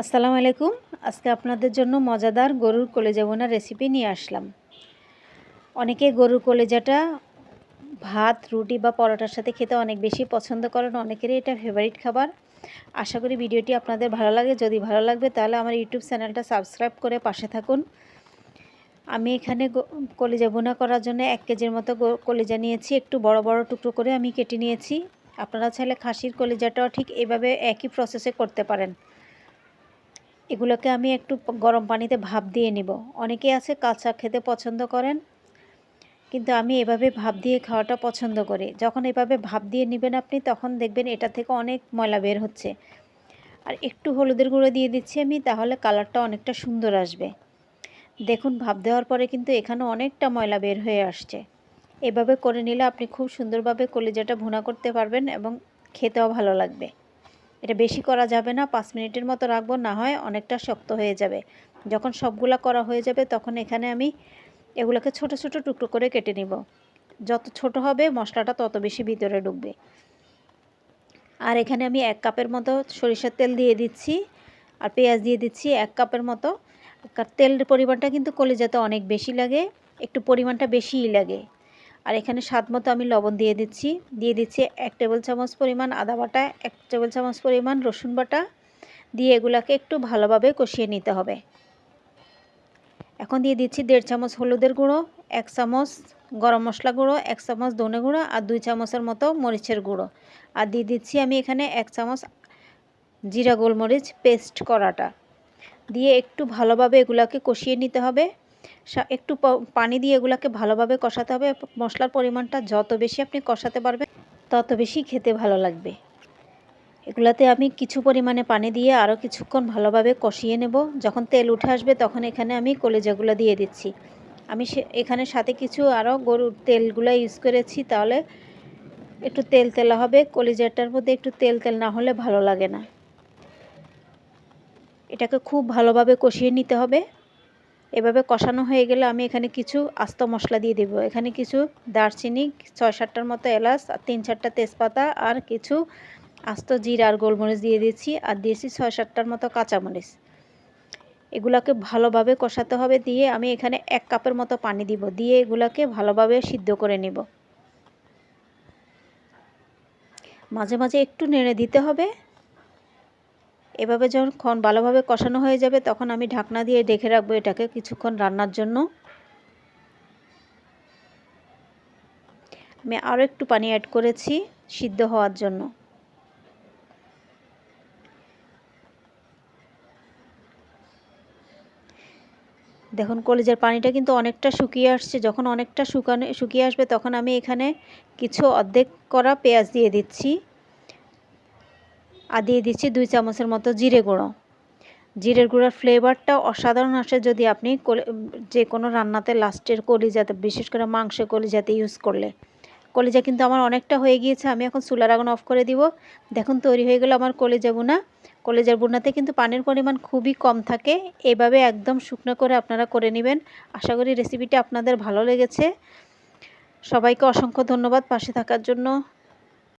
আসসালামু আলাইকুম। আজকে আপনাদের জন্য মজাদার গরুর কলিজা ভুনা রেসিপি নিয়ে আসলাম। অনেকে গরুর কলিজাটা ভাত, রুটি বা পরোটার সাথে খেতে অনেক বেশি পছন্দ করেন। অনেকেরই এটা ফেভারিট খাবার। আশা করি ভিডিওটি আপনাদের ভালো লাগে। যদি ভালো লাগবে তাহলে আমার ইউটিউব চ্যানেলটা সাবস্ক্রাইব করে পাশে থাকুন। আমি এখানে কলিজা ভুনা করার জন্য 1 কেজির মতো কলিজা নিয়েছি। একটু বড় বড় টুকরো করে আমি কেটে নিয়েছি। আপনারা চাইলে খাসির কলিজাটাও ঠিক এভাবে একই প্রসেসে করতে পারেন। এগুলোকে আমি একটু গরম পানিতে ভাপ দিয়ে নিব। অনেকে আছে কাঁচা খেতে পছন্দ করেন, কিন্তু আমি এভাবে ভাপ দিয়ে খাওয়াটা পছন্দ করি। যখন এভাবে ভাপ দিয়ে নেবেন আপনি, তখন দেখবেন এটা থেকে অনেক ময়লা বের হচ্ছে। আর একটু হলুদের গুঁড়ো দিয়ে দিচ্ছি আমি, তাহলে কালারটা অনেকটা সুন্দর আসবে। দেখুন, ভাপ দেওয়ার পরে কিন্তু এখানে অনেকটা ময়লা বের হয়ে আসছে। এভাবে করে নিলে আপনি খুব সুন্দরভাবে কলিজাটা ভুনা করতে পারবেন এবং খেতেও ভালো লাগবে। এটা বেশি করা যাবে না, 5 মিনিটের মতো রাখবো, না হয় অনেকটা শক্ত হয়ে যাবে। যখন সবগুলা করা হয়ে যাবে তখন এখানে আমি এগুলোকে ছোট ছোট টুকরো করে কেটে নিব। যত ছোট হবে মশলাটা তত বেশি ভিতরে ঢুকবে। আর এখানে আমি 1 কাপের মতো সরিষার তেল দিয়ে দিচ্ছি, আর পেঁয়াজ দিয়ে দিচ্ছি 1 কাপের মতো। তেলের পরিমাণটা কিন্তু কলিজাতে অনেক বেশি লাগে, একটু পরিমাণটা বেশিই লাগে। আর এখানে স্বাদ মতো আমি লবণ দিয়ে দিচ্ছি। 1 টেবিল চামচ পরিমাণ আদা বাটা, 1 টেবিল চামচ পরিমাণ রসুন বাটা দিয়ে এগুলাকে একটু ভালোভাবে কষিয়ে নিতে হবে। এখন দিয়ে দিচ্ছি 1.5 চামচ হলুদের গুঁড়ো, 1 চামচ গরম মশলা গুঁড়ো, 1 চামচ ধনে গুঁড়ো আর 2 চামচের মতো মরিচের গুঁড়ো। আর দিয়ে দিচ্ছি আমি এখানে 1 চামচ জিরা গোলমরিচ পেস্ট করাটা দিয়ে একটু ভালোভাবে এগুলাকে কষিয়ে নিতে হবে। একটু পানি দিয়ে এগুলাকে ভালোভাবে কষাতে হবে। মশলার পরিমাণটা যত বেশি আপনি কষাতে পারবেন তত বেশি খেতে ভালো লাগবে। এগুলাতে আমি কিছু পরিমাণে পানি দিয়ে আরও কিছুক্ষণ ভালোভাবে কষিয়ে নেব। যখন তেল উঠে আসবে তখন এখানে আমি কলিজাগুলো দিয়ে দিচ্ছি। আমি এখানে সাথে কিছু আরও গরুর তেলগুলো ইউজ করেছি, তাহলে একটু তেল তেলা হবে। কলিজাটার মধ্যে একটু তেল তেল না হলে ভালো লাগে না। এটাকে খুব ভালোভাবে কষিয়ে নিতে হবে। এভাবে কষানো হয়ে গেলে আমি এখানে কিছু আস্ত মশলা দিয়ে দেব। এখানে কিছু দারচিনি, 6-7টার মতো এলাচ আর 3-4টা তেজপাতা আর কিছু আস্ত জিরা আর গোলমরিচ দিয়ে দিচ্ছি, আর দিয়েছি 6-7টার মতো কাঁচামরিচ। এগুলাকে ভালোভাবে কষাতে হবে। দিয়ে আমি এখানে 1 কাপের মতো পানি দিব, দিয়ে এগুলাকে ভালোভাবে সিদ্ধ করে নেব। মাঝে মাঝে একটু নেড়ে দিতে হবে। এভাবে যখন ভালোভাবে কষানো হয়ে যাবে তখন আমি ঢাকনা দিয়ে ঢেকে রাখবো এটাকে কিছুক্ষণ রান্নার জন্য। আমি আরও একটু পানি অ্যাড করেছি সিদ্ধ হওয়ার জন্য। দেখুন, কলিজার পানিটা কিন্তু অনেকটা শুকিয়ে আসছে। যখন অনেকটা শুকিয়ে আসবে তখন আমি এখানে কিছু অর্ধেক করা পেঁয়াজ দিয়ে দিচ্ছি, আর দিয়ে দিচ্ছি 2 চামচের মতো জিরে গুঁড়ো। জিরের গুঁড়োর ফ্লেভারটা অসাধারণ আসে যদি আপনি যে কোনো রান্নাতে লাস্টের কলিজাতে, বিশেষ করে মাংস কলিজাতে ইউজ করলে। কলিজা কিন্তু আমার অনেকটা হয়ে গিয়েছে, আমি এখন চুলার আগুন অফ করে দিব। দেখুন, তৈরি হয়ে গেল আমার কলিজা ভুনা। কলিজার ভুনাতে কিন্তু পানির পরিমাণ খুবই কম থাকে। এভাবে একদম শুকনো করে আপনারা করে নেবেন। আশা করি রেসিপিটি আপনাদের ভালো লেগেছে। সবাইকে অসংখ্য ধন্যবাদ পাশে থাকার জন্য।